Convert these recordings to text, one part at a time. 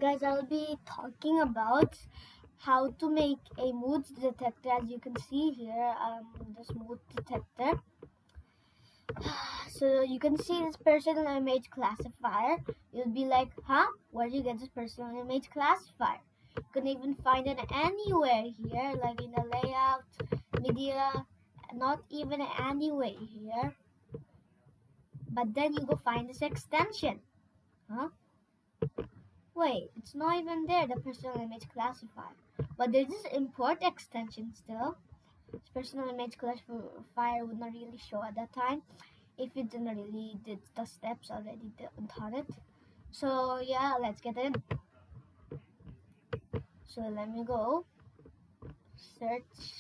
Guys, I'll be talking about how to make a mood detector. As you can see here, this mood detector. So you can see this personal image classifier. You'll be like, huh? Where do you get this personal image classifier? You can even find it anywhere here, like in the layout, media, not even anywhere here. But then you go find this extension. Huh? Wait, it's not even there, the personal image classifier. But there's this import extension still. This personal image classifier would not really show at that time if you didn't really did the steps already on it. So yeah, let's get in. So let me go search.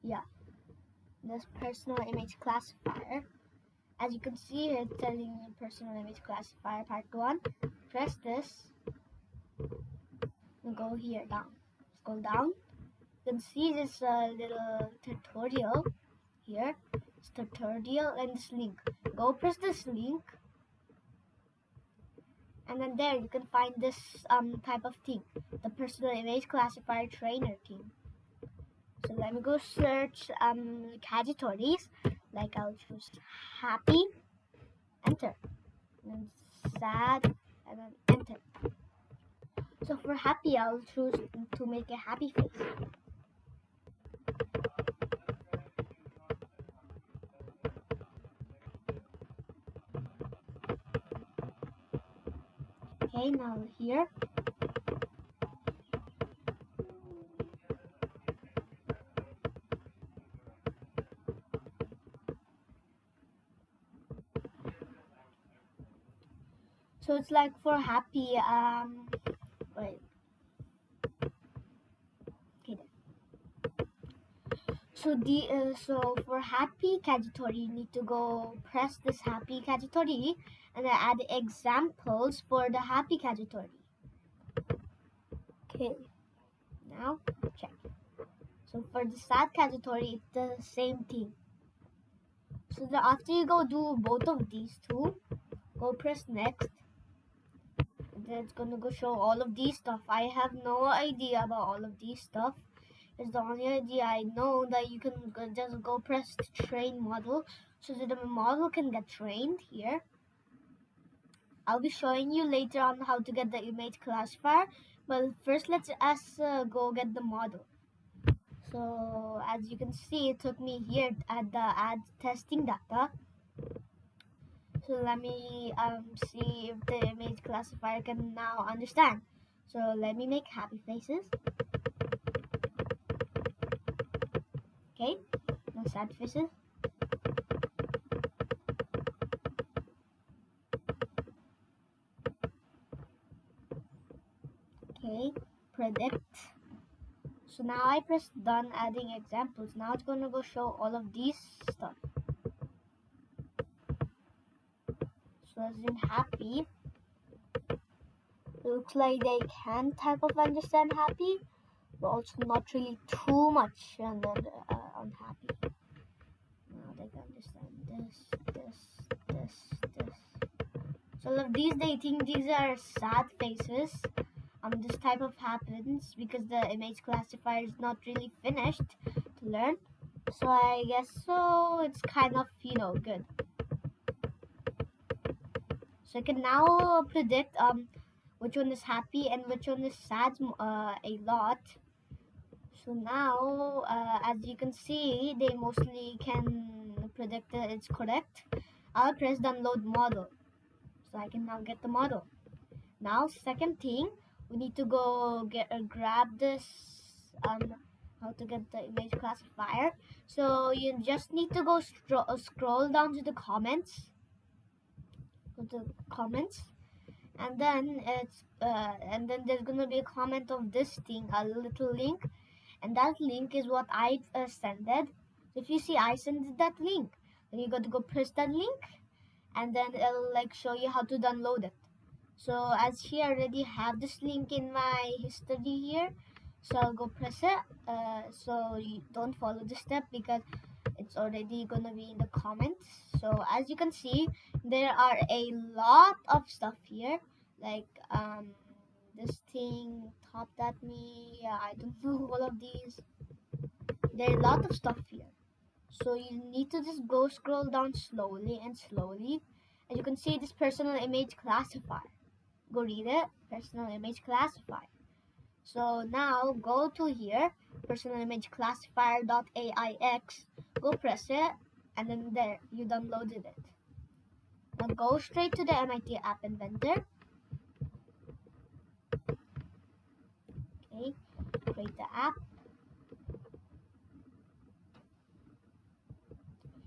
Yeah, this personal image classifier. As you can see here, it's telling you personal image classifier part 1. Press this and go here down. Scroll down. You can see this little tutorial here. This tutorial and this link. Go press this link, and then there you can find this type of thing, the personal image classifier trainer thing. So let me go search categories. Like I'll choose happy, enter, and then sad, and then enter. So for happy, I'll choose to make a happy face. Okay, now here. So it's like for happy, wait. Okay then. So for happy category, you need to go press this happy category and then add examples for the happy category. Okay, now check. So for the sad category, it's the same thing. So after you go do both of these two, go press next. And then it's gonna go show all of these stuff. I have no idea about all of these stuff. It's the only idea I know that you can just go press train model so that the model can get trained here. I'll be showing you later on how to get the image classifier, but first let's go get the model. So as you can see, it took me here at the add testing data. So let me see if the image classifier can now understand. So let me make happy faces. Okay, no sad faces. Okay, predict. So now I press done adding examples. Now it's going to go show all of these stuff. So as in happy, it looks like they can type of understand happy, but also not really too much on happy. Now they can understand this. So all of these, they think these are sad faces. This type of happens because the image classifier is not really finished to learn. So I guess so it's kind of good. So I can now predict which one is happy and which one is sad a lot. So now as you can see, they mostly can predict that it's correct. I'll press download model, so I can now get the model. Now second thing, we need to go grab this how to get the image classifier. So you just need to go scroll down to the comments. Go to comments, and then there's gonna be a comment of this thing, a little link, and that link is what I sended. So if you see I sent that link, then you got to go press that link, and then it'll like show you how to download it. So as here I already have this link in my history here, so I'll go press it. So you don't follow the step because it's already gonna be in the comments. So as you can see, there are a lot of stuff here. like this thing topped at me. I don't know all of these. There are a lot of stuff here. So you need to just go scroll down slowly and slowly. And you can see this personal image classifier. Go read it. Personal image classifier. So now go to here, personal image classifier.aix. Go press it, and then there you downloaded it. Now go straight to the MIT App Inventor. Okay, create the app.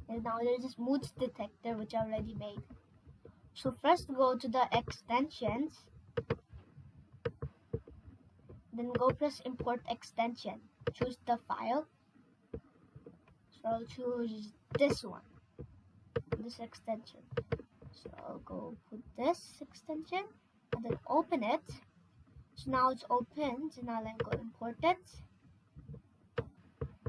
And now there's this mood detector which I already made. So first go to the extensions, then go press import extension. Choose the file. So I'll choose this one, this extension. So I'll go put this extension and then open it. So now it's open. So now let me go import it.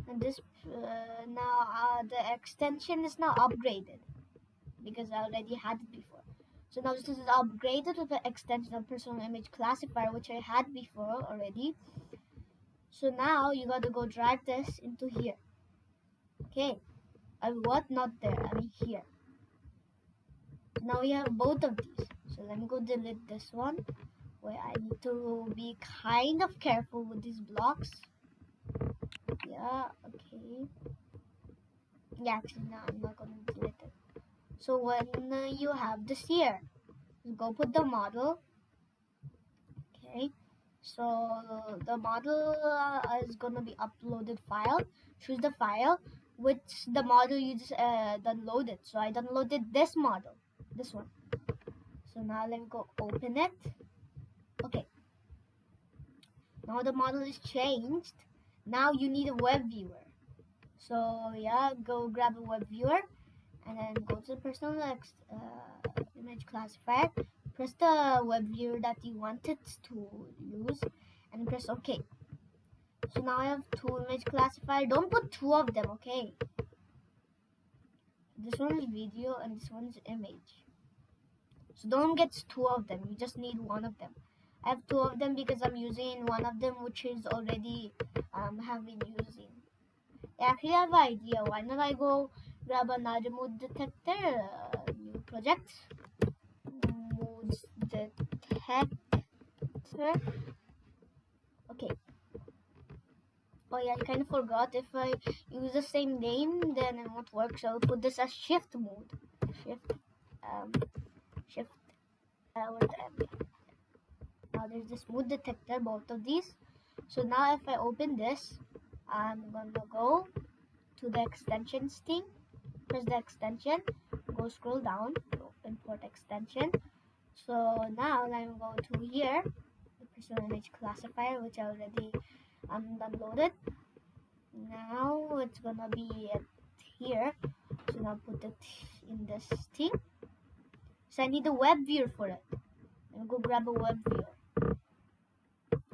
And this the extension is now upgraded because I already had it before. So now this is upgraded with the extension of personal image classifier which I had before already. So now you got to go drag this into here. Okay, what? Not there. I mean here. Now we have both of these. So let me go delete this one. Where I need to be kind of careful with these blocks. Yeah, okay. Yeah, actually, no, I'm not gonna delete it. So when you have this here, go put the model. Okay. So the model is gonna be uploaded file. Choose the file which the model you just downloaded. So I downloaded this model, this one. So now let me go open it. Okay. Now the model is changed. Now you need a web viewer. So yeah, go grab a web viewer and then go to the personal image classifier. Press the web viewer that you wanted to use and press OK. So now I have two image classifier. Don't put two of them, okay? This one is video and this one is image. So don't get two of them. You just need one of them. I have two of them because I'm using one of them which is already have been using. Actually, I have an idea. Why not I go grab another mood detector, new project, mood detector. Okay. Oh yeah, I kind of forgot. If I use the same name, then it won't work. So I'll put this as shift mode. Shift, shift. With M. Now there's this mood detector, both of these. So now if I open this, I'm gonna go to the extensions thing. Press the extension, go scroll down, go import extension. So now I'm going to here, the personal image classifier which I already downloaded. Now it's gonna be at here. So now put it in this thing. So I need a web viewer for it. I'll go grab a web viewer.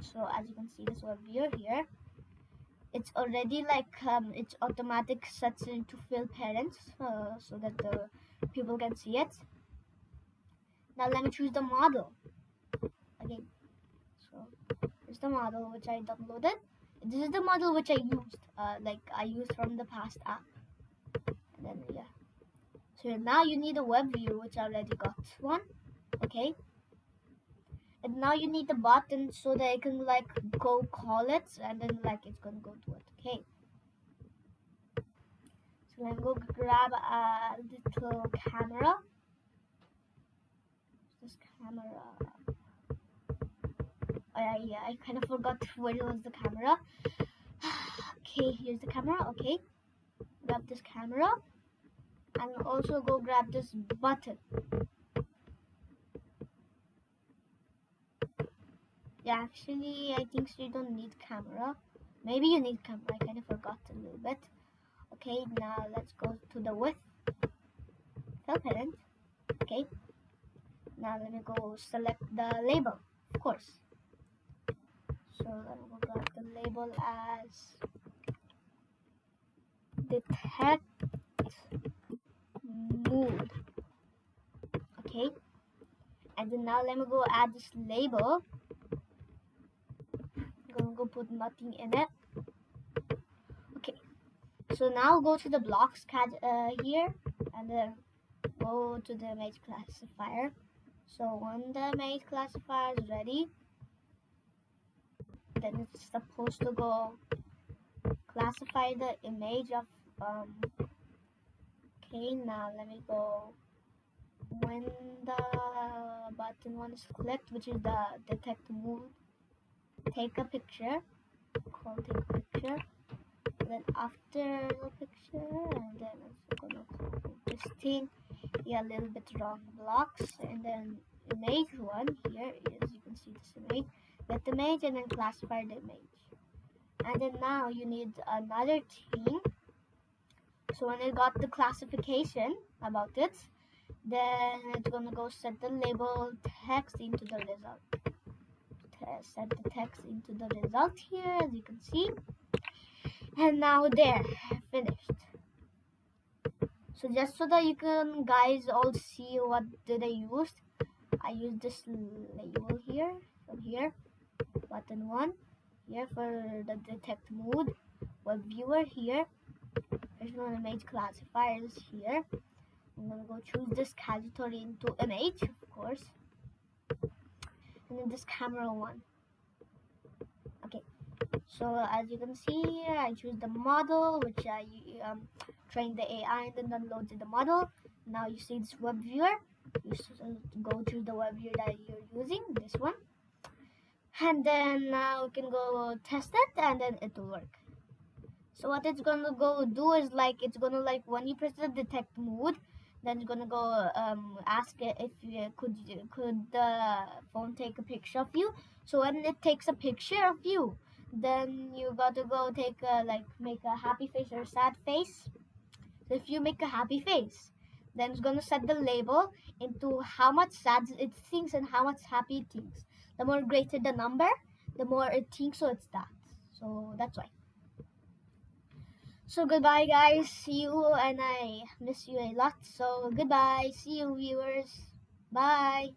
So as you can see, this web viewer here, it's already like it's automatic sets into fill parents so that the people can see it. Now let me choose the model again. So here's the model which I downloaded. This is the model which I used, like I used from the past app. And then yeah. So now you need a web view which I already got one. Okay. And now you need the button so that I can like go call it and then like it's gonna go to it. Okay. So I'm going to grab a little camera. This camera. Oh, yeah, I kind of forgot where was the camera. Okay, here's the camera. Okay, grab this camera and also go grab this button. Yeah, actually, I think so you don't need camera. Maybe you need camera. I kind of forgot a little bit. Okay, now let's go to the width. Fill parent. Okay. Now let me go select the label, of course. So let me go grab the label as detect mood. Okay. And then now let me go add this label. I'm gonna go put nothing in it. Okay, so now go to the blocks here, and then go to the image classifier. So when the image classifier is ready, then it's supposed to go classify the image of okay, now let me go when the button one is clicked, which is the detect move, take a picture, call take a picture, then after the picture, and then it's gonna call this thing, yeah, a little bit wrong blocks, and then image one here, as you can see this image, get the image and then classify the image. And then now you need another thing. So when it got the classification about it, then it's gonna go set the label text into the result. Set the text into the result here, as you can see. And now there, finished. So just so that you can guys all see what did I use, I used this label here, from here, button 1, here for the detect mode, web viewer here, personal image classifiers here. I'm gonna go choose this category into image, of course, and then this camera one. Okay, so as you can see here, I choose the model, which I trained the AI and then downloaded the model. Now you see this web viewer. You go to the web viewer that you're using, this one, and then now we can go test it, and then it will work. So what it's gonna go do is like it's gonna like when you press the detect mode, then it's gonna go ask it if you could the phone take a picture of you. So when it takes a picture of you, then you got to go take like make a happy face or a sad face. So if you make a happy face, then it's gonna set the label into how much sad it thinks and how much happy it thinks. The more greater the number, the more it thinks, so it's that. So that's why. So goodbye guys, see you, and I miss you a lot. So goodbye, see you viewers, bye.